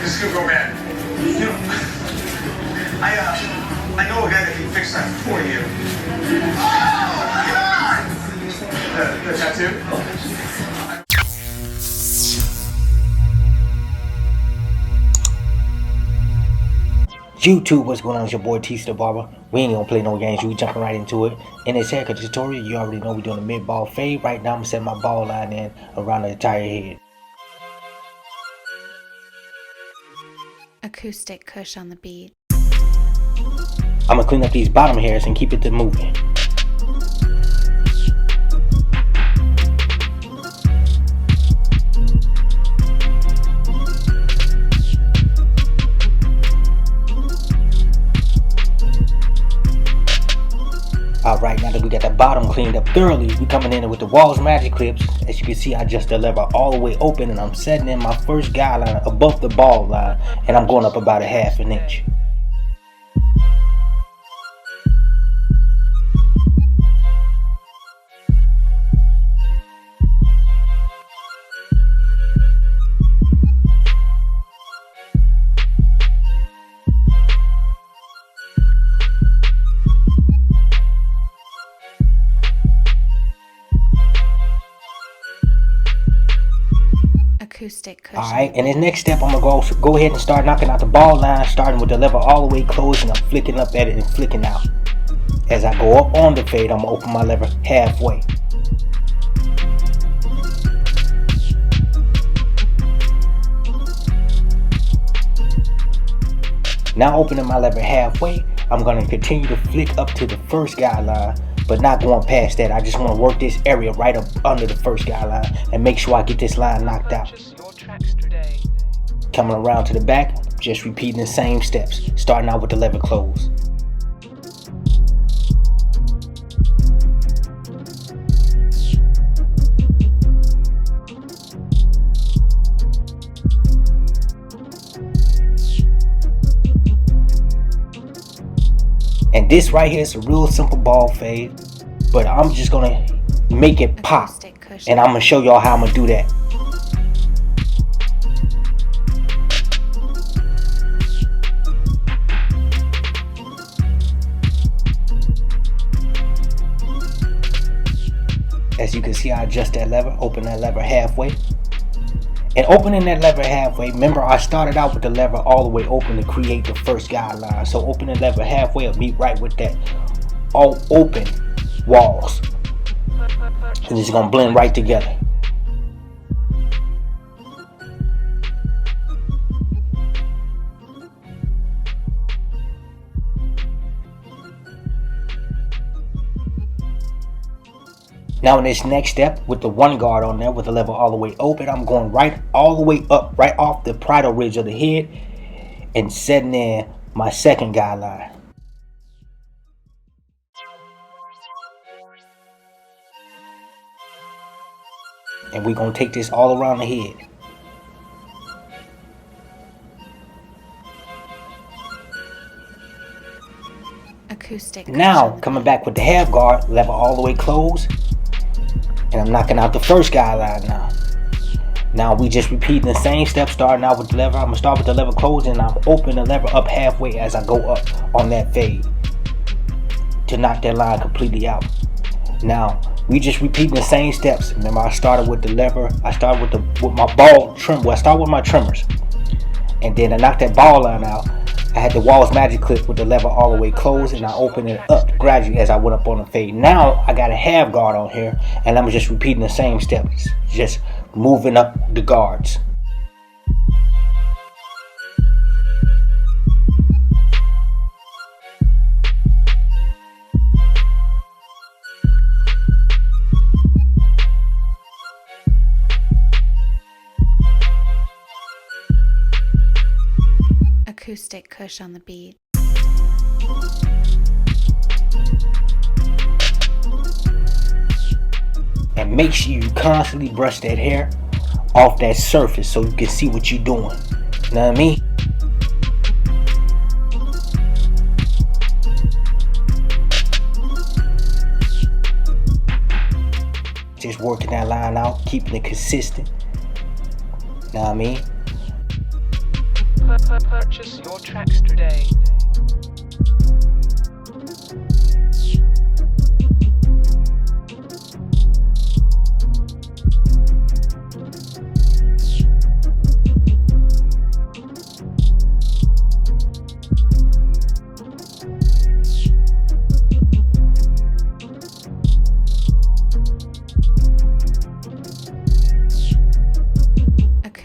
This could go bad. You know, I know a guy that can fix that for you. Oh, God! The tattoo? YouTube, what's going on? It's your boy T the Barber. We ain't gonna play no games, we jumping right into it. In this haircut tutorial, you already know we're doing a mid-ball fade. Right now I'm setting my ball line in around the entire head. Acoustic Kush on the beat. I'm gonna clean up these bottom hairs and keep it to moving. Alright, now that we got the bottom cleaned up thoroughly, we coming in with the Walls Magic Clips. As you can see, I just the lever all the way open and I'm setting in my first guideline above the ball line, and I'm going up about a half an inch. Acoustic Kush. Alright, and the next step, I'm gonna go ahead and start knocking out the ball line, starting with the lever all the way closed, and I'm flicking up at it and flicking out. As I go up on the fade, I'm gonna open my lever halfway. Now opening my lever halfway, I'm gonna continue to flick up to the first guideline, but not going past that. I just want to work this area right up under the first guideline and make sure I get this line knocked out. Coming around to the back, just repeating the same steps, starting out with the lever closed. And this right here is a real simple ball fade, but I'm just gonna make it pop, and I'm gonna show y'all how I'm gonna do that. As you can see, I adjust that lever, open that lever halfway. And opening that lever halfway, remember I started out with the lever all the way open to create the first guideline. So opening the lever halfway will meet right with that all open walls. And it's gonna blend right together. Now in this next step, with the one guard on there, with the lever all the way open, I'm going right all the way up, right off the parietal ridge of the head, and setting in my second guideline. And we're going to take this all around the head. Acoustic. Now, coming back with the half guard, lever all the way closed. And I'm knocking out the first guideline now. Now we just repeating the same step, starting out with the lever. I'm going to start with the lever closed, and I'm opening the lever up halfway as I go up on that fade to knock that line completely out. Now, we just repeating the same steps. Remember, I started with the lever. I started with my ball trim. Well, I started with my trimmers. And then I knocked that ball line out. I had the Walls Magic Clip with the lever all the way closed, and I opened it up gradually as I went up on the fade. Now I got a half guard on here, and I'm just repeating the same steps, just moving up the guards. Acoustic Kush on the beat. And make sure you constantly brush that hair off that surface so you can see what you're doing. You know what I mean? Just working that line out, keeping it consistent. You know what I mean? Purchase your tracks today.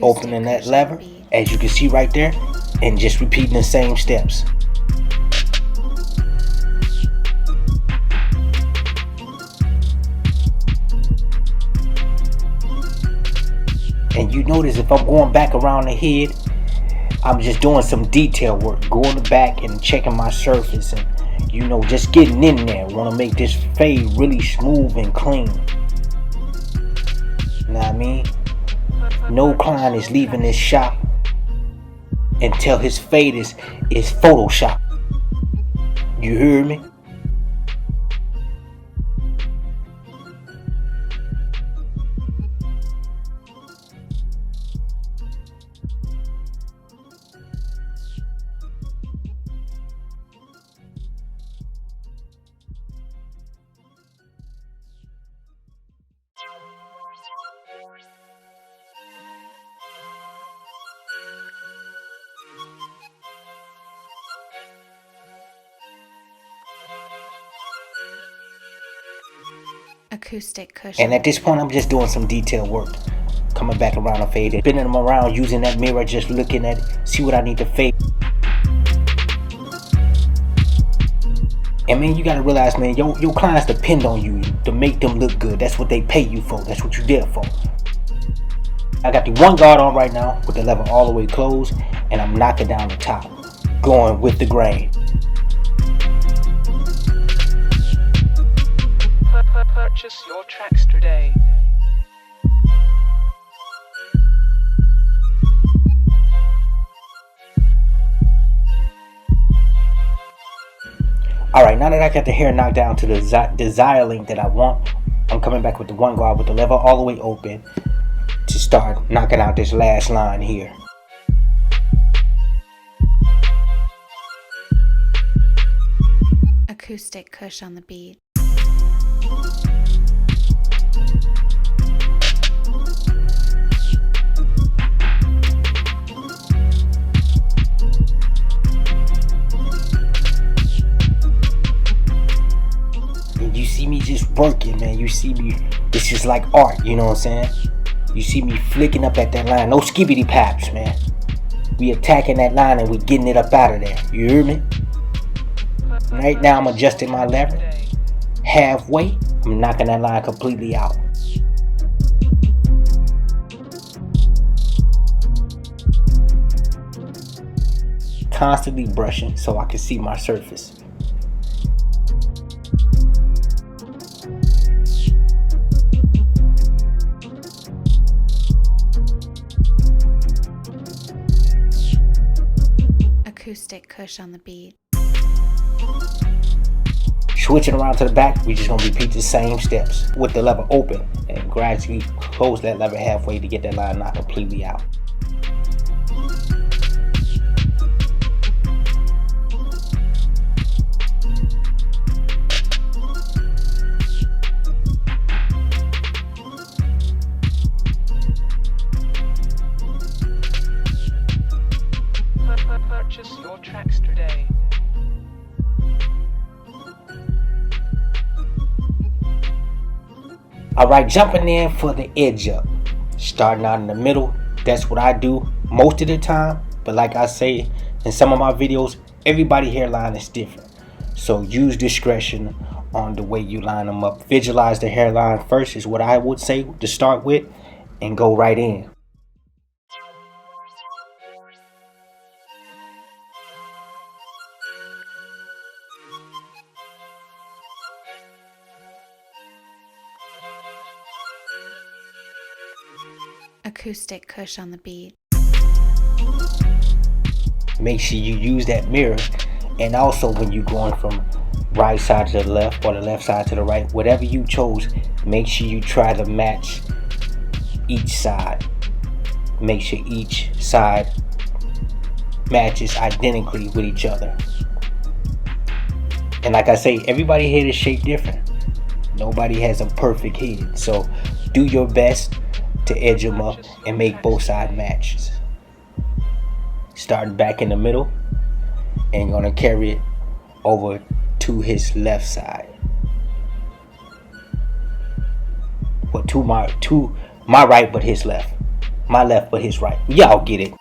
Opening that lever, as you can see right there, and just repeating the same steps. And you notice if I'm going back around the head, I'm just doing some detail work, going back and checking my surface, and you know, just getting in there. Want to make this fade really smooth and clean. You know what I mean? No client is leaving this shop until his fade is Photoshop. You hear me? Acoustic Kush. And at this point, I'm just doing some detail work. Coming back around the fade, spinning them around, using that mirror, just looking at it, see what I need to fade. And man, you gotta realize, man, your clients depend on you to make them look good. That's what they pay you for. That's what you're there for. I got the one guard on right now with the lever all the way closed, and I'm knocking down the top, going with the grain. Purchase your tracks today. Alright, now that I got the hair knocked down to the desired length that I want, I'm coming back with the one guard with the lever all the way open to start knocking out this last line here. Acoustic Kush on the beat. And you see me just working, man. You see me, it's just like art, you know what I'm saying? You see me flicking up at that line. No skibbity paps, man. We attacking that line and we getting it up out of there. You hear me? Right now I'm adjusting my lever. Halfway, I'm knocking that line completely out. Constantly brushing so I can see my surface. Acoustic Kush on the beat. Switching around to the back, we just gonna repeat the same steps with the lever open and gradually close that lever halfway to get that line knocked completely out. Purchase your tracks today. Alright, jumping in for the edge up. Starting out in the middle, that's what I do most of the time. But like I say in some of my videos, everybody's hairline is different. So use discretion on the way you line them up. Visualize the hairline first is what I would say to start with, and go right in. Acoustic Kush on the beat. Make sure you use that mirror, and also when you're going from right side to the left or the left side to the right, whatever you chose, make sure you try to match each side. Make sure each side matches identically with each other. And like I say, everybody's head is shaped different. Nobody has a perfect head. So do your best to edge them up and make both side matches. Starting back in the middle and gonna carry it over to his left side. Well, to my right but his left. My left but his right. Y'all get it.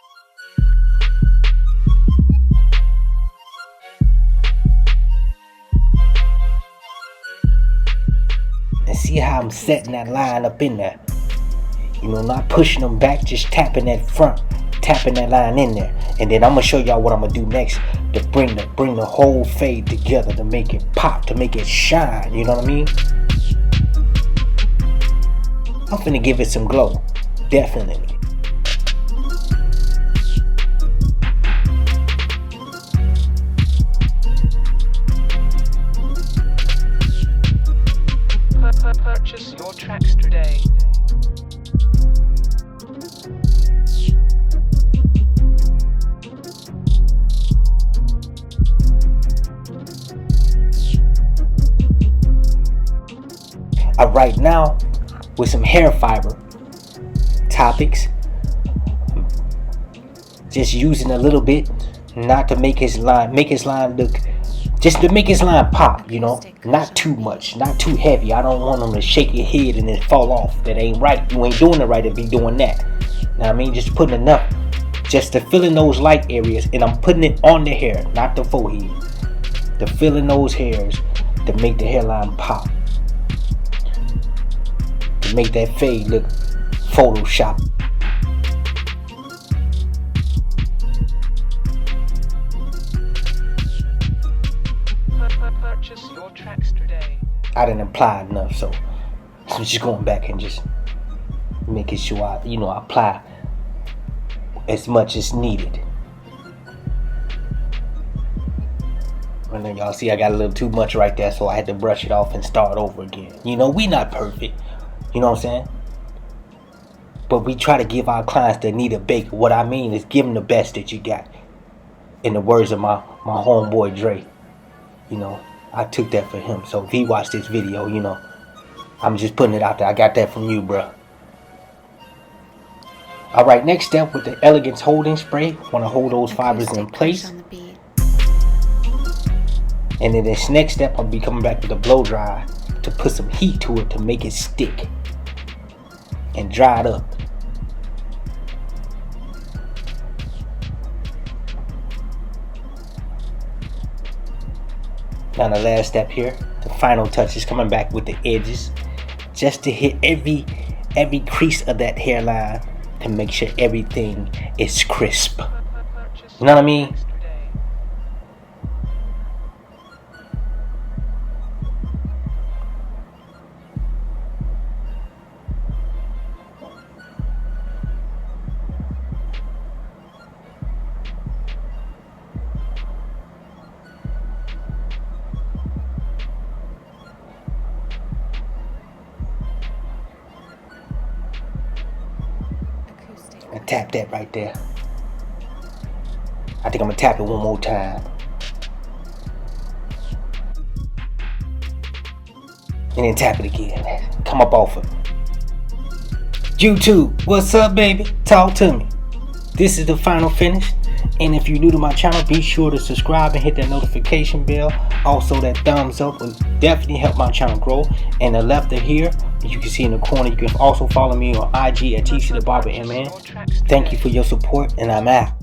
And see how I'm setting that line up in there. You know, not pushing them back, just tapping that front, tapping that line in there. And then I'm gonna show y'all what I'm gonna do next to bring the whole fade together, to make it pop, to make it shine. You know what I mean? I'm finna give it some glow, definitely. Purchase your tracks today. Right now, with some hair fiber topics, just using a little bit, not to make his line look, just to make his line pop, you know, not too much, not too heavy. I don't want him to shake your head and then fall off. That ain't right. You ain't doing it right if you doing that. Now I mean, just putting enough, just to fill in those light areas, and I'm putting it on the hair, not the forehead, to fill in those hairs to make the hairline pop. Make that fade look Photoshop. Purchase your tracks today. I didn't apply enough, so I'm just going back and just making sure I apply as much as needed. And then y'all see I got a little too much right there, so I had to brush it off and start over again. You know, we not perfect. You know what I'm saying? But we try to give our clients that need a baker. What I mean is give them the best that you got. In the words of my homeboy Dre. You know, I took that for him. So if he watched this video, you know, I'm just putting it out there. I got that from you, bro. Alright, next step with the Elegance holding spray. Want to hold those fibers in place. And then this next step, I'll be coming back with a blow dryer to put some heat to it to make it stick and dry it up. Now the last step here, the final touch is coming back with the edges, just to hit every crease of that hairline to make sure everything is crisp. You know what I mean? And tap that right there. I think I'm gonna tap it one more time. And then tap it again. Come up off it. YouTube, what's up, baby? Talk to me. This is the final finish. And if you're new to my channel, be sure to subscribe and hit that notification bell. Also, that thumbs up will definitely help my channel grow. And the left of here, as you can see in the corner, you can also follow me on IG at TC the Barber MN. Thank you for your support, and I'm out.